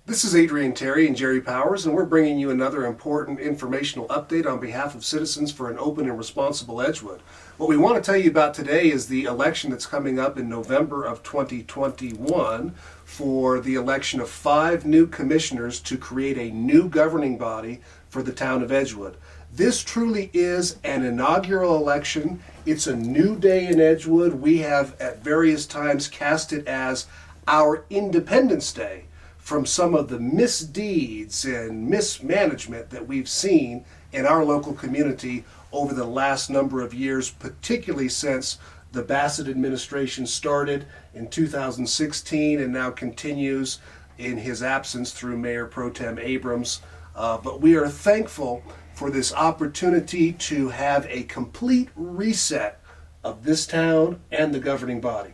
This is Adrian Terry and Jerry Powers, and we're bringing you another important informational update on behalf of Citizens for an Open and Responsible Edgewood. What we want to tell you about today is the election that's coming up in November of 2021 for the election of 5 new commissioners to create a new governing body for the town of Edgewood. This truly is an inaugural election. It's a new day in Edgewood. We have at various times cast it as our Independence Day from some of the misdeeds and mismanagement that we've seen in our local community over the last number of years, particularly since the Bassett administration started in 2016 and now continues in his absence through Mayor Pro Tem Abrams. But we are thankful for this opportunity to have a complete reset of this town and the governing body.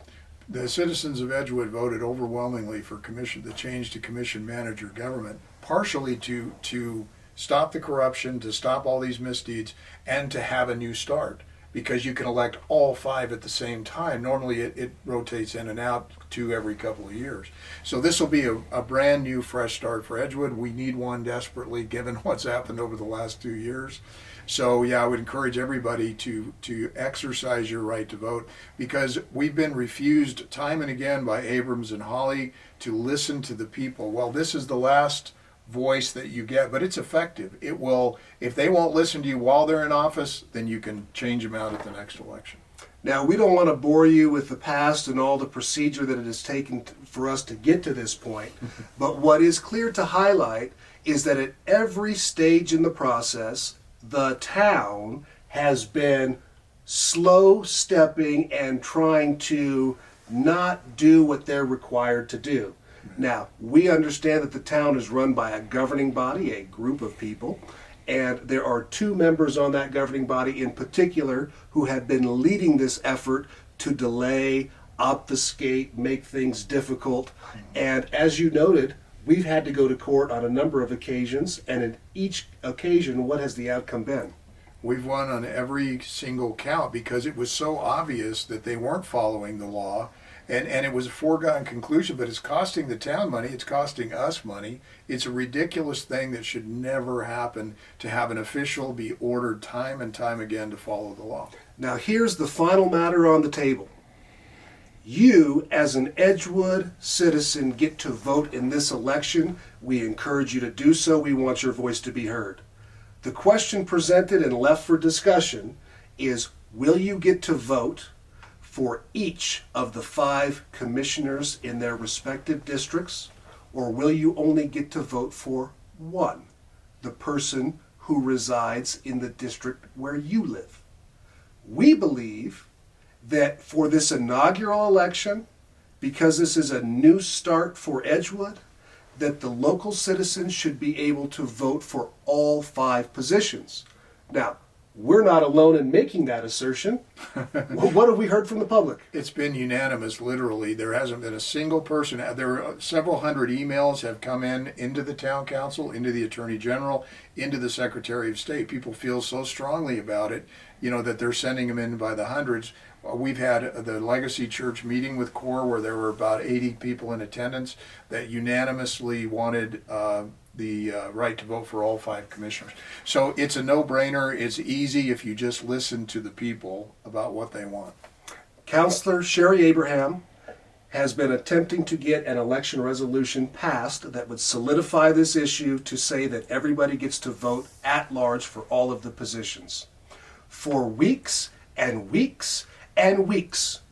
The citizens of Edgewood voted overwhelmingly for the change to commission manager government, partially to stop the corruption, to stop all these misdeeds, and to have a new start. Because you can elect all 5 at the same time. Normally it rotates in and out 2 every couple of years. So this will be a brand new fresh start for Edgewood. We need one desperately given what's happened over the last 2 years. So yeah, I would encourage everybody to exercise your right to vote, because we've been refused time and again by Abrams and Hawley to listen to the people. Well, this is the last voice that you get, but it's effective. It will, if they won't listen to you while they're in office, then you can change them out at the next election. Now, we don't want to bore you with the past and all the procedure that it has taken for us to get to this point, but what is clear to highlight is that at every stage in the process, the town has been slow stepping and trying to not do what they're required to do. Now, we understand that the town is run by a governing body, a group of people, and there are 2 members on that governing body in particular who have been leading this effort to delay, obfuscate, make things difficult. And as you noted, we've had to go to court on a number of occasions, and in each occasion, what has the outcome been? We've won on every single count because it was so obvious that they weren't following the law. And it was a foregone conclusion, but it's costing the town money, it's costing us money. It's a ridiculous thing that should never happen, to have an official be ordered time and time again to follow the law. Now here's the final matter on the table. You, as an Edgewood citizen, get to vote in this election. We encourage you to do so. We want your voice to be heard. The question presented and left for discussion is, will you get to vote for each of the 5 commissioners in their respective districts, or will you only get to vote for one, the person who resides in the district where you live? We believe that for this inaugural election, because this is a new start for Edgewood, that the local citizens should be able to vote for all 5 positions. Now, we're not alone in making that assertion. What have we heard from the public? It's been unanimous, literally. There hasn't been a single person. There are several hundred emails have come into the town council, into the attorney general, into the secretary of state. People feel so strongly about it, that they're sending them in by the hundreds. We've had the Legacy Church meeting with CORE where there were about 80 people in attendance that unanimously wanted the right to vote for all 5 commissioners. So it's a no-brainer. It's easy if you just listen to the people about what they want. Councilor Sherry Abraham has been attempting to get an election resolution passed that would solidify this issue to say that everybody gets to vote at large for all of the positions. For weeks and weeks and weeks,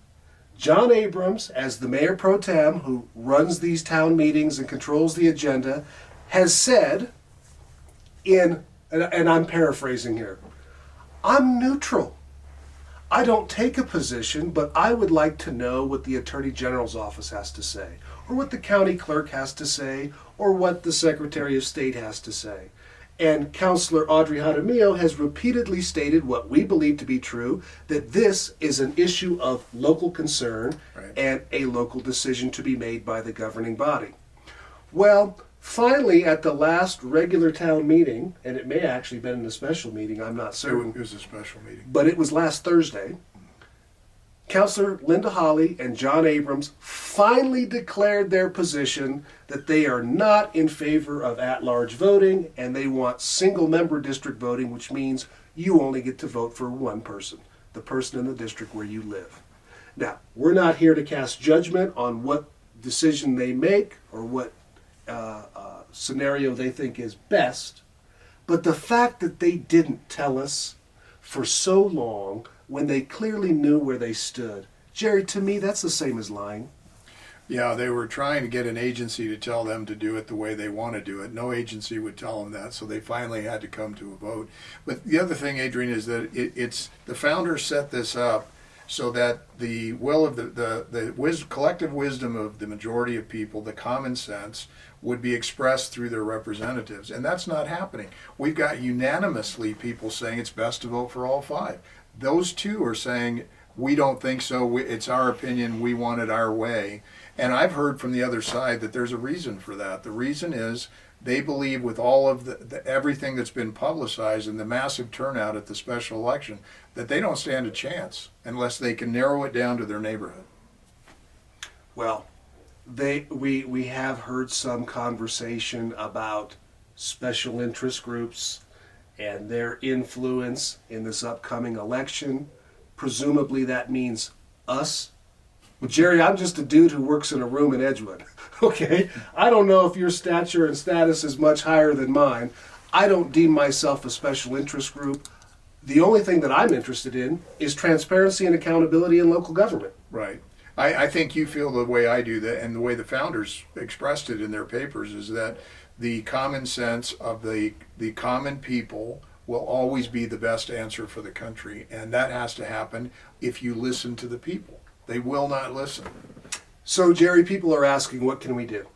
John Abrams, as the Mayor Pro Tem who runs these town meetings and controls the agenda, has said and I'm paraphrasing here, I'm neutral. I don't take a position, but I would like to know what the Attorney General's office has to say, or what the county clerk has to say, or what the Secretary of State has to say. And Councilor Audrey Jaramillo has repeatedly stated what we believe to be true, that this is an issue of local concern and a local decision to be made by the governing body. Well, finally, at the last regular town meeting, and it may actually have been in a special meeting, I'm not certain. It was a special meeting. But it was last Thursday, Councilor Linda Hawley and John Abrams finally declared their position that they are not in favor of at-large voting and they want single-member district voting, which means you only get to vote for one person, the person in the district where you live. Now, we're not here to cast judgment on what decision they make or what scenario they think is best, but the fact that they didn't tell us for so long when they clearly knew where they stood, Jerry, to me, that's the same as lying. Yeah, they were trying to get an agency to tell them to do it the way they want to do it. No agency would tell them that, so they finally had to come to a vote. But the other thing, Adrian, is that it's the founders set this up so that the will of the collective wisdom of the majority of people, the common sense, would be expressed through their representatives. And that's not happening. We've got unanimously people saying it's best to vote for all five. Those two are saying, we don't think so, it's our opinion, we want it our way. And I've heard from the other side that there's a reason for that. The reason is they believe with all of everything that's been publicized and the massive turnout at the special election, that they don't stand a chance unless they can narrow it down to their neighborhood. Well, we have heard some conversation about special interest groups and their influence in this upcoming election. Presumably that means us. Well, Jerry, I'm just a dude who works in a room in Edgewood. Okay? I don't know if your stature and status is much higher than mine. I don't deem myself a special interest group. The only thing that I'm interested in is transparency and accountability in local government. Right. I think you feel the way I do that, and the way the founders expressed it in their papers is that the common sense of the common people will always be the best answer for the country, and that has to happen if you listen to the people. They will not listen. So, Jerry, people are asking, what can we do?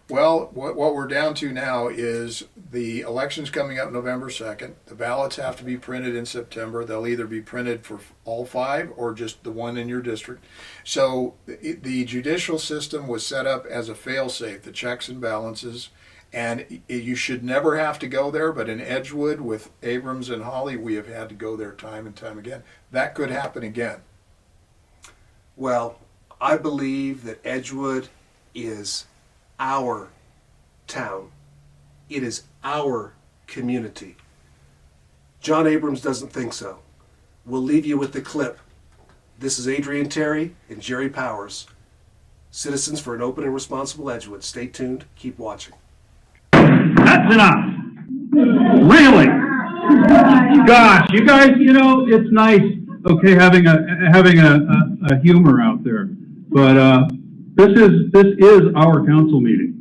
Well, what we're down to now is the election's coming up November 2nd. The ballots have to be printed in September. They'll either be printed for all five or just the one in your district. So the judicial system was set up as a fail-safe, the checks and balances, and you should never have to go there, but in Edgewood with Abrams and Hawley, we have had to go there time and time again. That could happen again. Well, I believe that Edgewood is our town. It is our community. John Abrams doesn't think so. We'll leave you with the clip. This is Adrian Terry and Jerry Powers, Citizens for an Open and Responsible Edgewood. Stay tuned. Keep watching. That's enough. Really? Gosh, you guys, it's nice, okay, having a humor out there. But this is our council meeting.